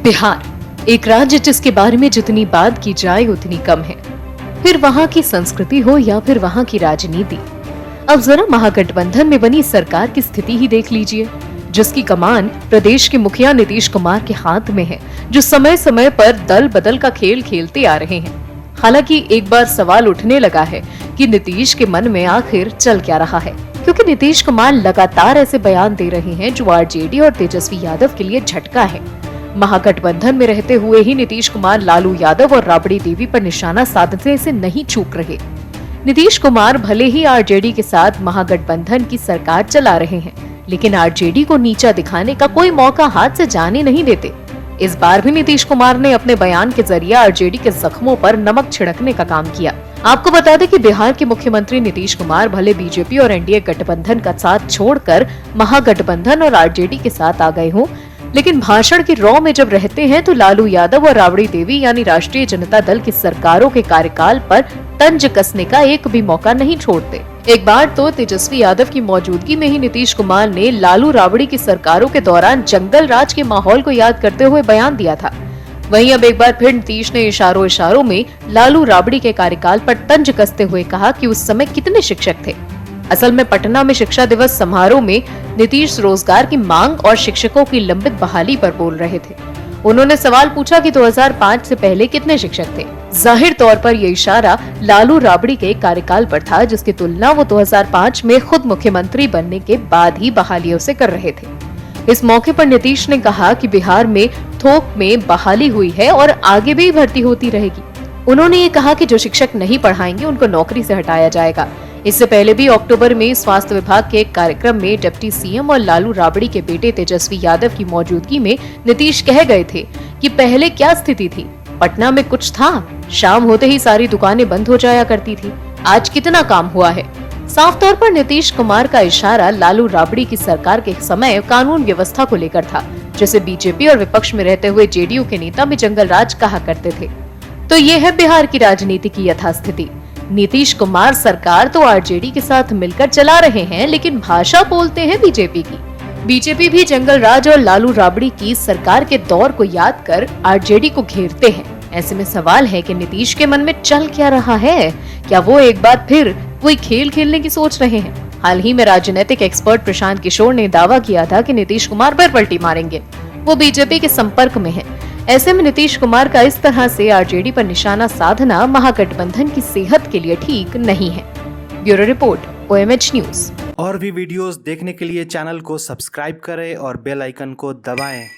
बिहार, एक राज्य जिसके बारे में जितनी बात की जाए उतनी कम है। फिर वहाँ की संस्कृति हो या फिर वहाँ की राजनीति। अब जरा महागठबंधन में बनी सरकार की स्थिति ही देख लीजिए, जिसकी कमान प्रदेश के मुखिया नीतीश कुमार के हाथ में है, जो समय समय पर दल बदल का खेल खेलते आ रहे हैं। हालांकि एक बार सवाल उठने लगा है कि नीतीश के मन में आखिर चल क्या रहा है, क्योंकि नीतीश कुमार लगातार ऐसे बयान दे रहे हैं जो आरजेडी और तेजस्वी यादव के लिए झटका है। महागठबंधन में रहते हुए ही नीतीश कुमार लालू यादव और राबड़ी देवी पर निशाना साधने से नहीं चूक रहे। नीतीश कुमार भले ही आरजेडी के साथ महागठबंधन की सरकार चला रहे हैं, लेकिन आरजेडी को नीचा दिखाने का कोई मौका हाथ से जाने नहीं देते। इस बार भी नीतीश कुमार ने अपने बयान के जरिए आरजेडी के जख्मों पर नमक छिड़कने का काम किया। आपको बता दें कि बिहार के मुख्यमंत्री नीतीश कुमार भले बीजेपी और एनडीए गठबंधन का साथ छोड़कर महागठबंधन और आरजेडी के साथ आ गए हों, लेकिन भाषण की रॉ में जब रहते हैं तो लालू यादव और राबड़ी देवी यानी राष्ट्रीय जनता दल की सरकारों के कार्यकाल पर तंज कसने का एक भी मौका नहीं छोड़ते। एक बार तो तेजस्वी यादव की मौजूदगी में ही नीतीश कुमार ने लालू राबड़ी की सरकारों के दौरान जंगल राज के माहौल को याद करते हुए बयान दिया था। वहीं अब एक बार फिर नीतीश ने इशारों में लालू राबड़ी के कार्यकाल पर तंज कसते हुए कहा कि उस समय कितने शिक्षक थे। असल में पटना में शिक्षा दिवस समारोह में नीतीश रोजगार की मांग और शिक्षकों की लंबित बहाली पर बोल रहे थे। उन्होंने सवाल पूछा कि 2005 से पहले कितने शिक्षक थे। जाहिर तौर पर यह इशारा लालू राबड़ी के कार्यकाल पर था, जिसकी तुलना वो 2005 में खुद मुख्यमंत्री बनने के बाद ही बहालियों से कर रहे थे। इस मौके पर नीतीश ने कहा कि बिहार में थोक में बहाली हुई है और आगे भी भर्ती होती रहेगी। उन्होंने ये कहा कि जो शिक्षक नहीं पढ़ाएंगे उनको नौकरी से हटाया जाएगा। इससे पहले भी अक्टूबर में स्वास्थ्य विभाग के एक कार्यक्रम में डिप्टी सीएम और लालू राबड़ी के बेटे तेजस्वी यादव की मौजूदगी में नीतीश कह गए थे कि पहले क्या स्थिति थी, पटना में कुछ था, शाम होते ही सारी दुकानें बंद हो जाया करती थी, आज कितना काम हुआ है। साफ तौर पर नीतीश कुमार का इशारा लालू राबड़ी की सरकार के समय कानून व्यवस्था को लेकर था, जिसे बीजेपी और विपक्ष में रहते हुए जेडीयू के नेता भी जंगल राज कहा करते थे। तो ये है बिहार की राजनीति की यथास्थिति। नीतीश कुमार सरकार तो आरजेडी के साथ मिलकर चला रहे हैं, लेकिन भाषा बोलते हैं बीजेपी की। बीजेपी भी जंगल राज और लालू राबड़ी की सरकार के दौर को याद कर आरजेडी को घेरते हैं। ऐसे में सवाल है कि नीतीश के मन में चल क्या रहा है, क्या वो एक बार फिर कोई खेल खेलने की सोच रहे हैं। हाल ही में राजनीतिक एक्सपर्ट प्रशांत किशोर ने दावा किया था कि नीतीश कुमार पर पलटी मारेंगे, वो बीजेपी के संपर्क में है। ऐसे में नीतीश कुमार का इस तरह से आरजेडी पर निशाना साधना महागठबंधन की सेहत के लिए ठीक नहीं है। Bureau report, OMH news. और भी वीडियोस देखने के लिए चैनल को सब्सक्राइब करें और बेल आइकन को दबाएं।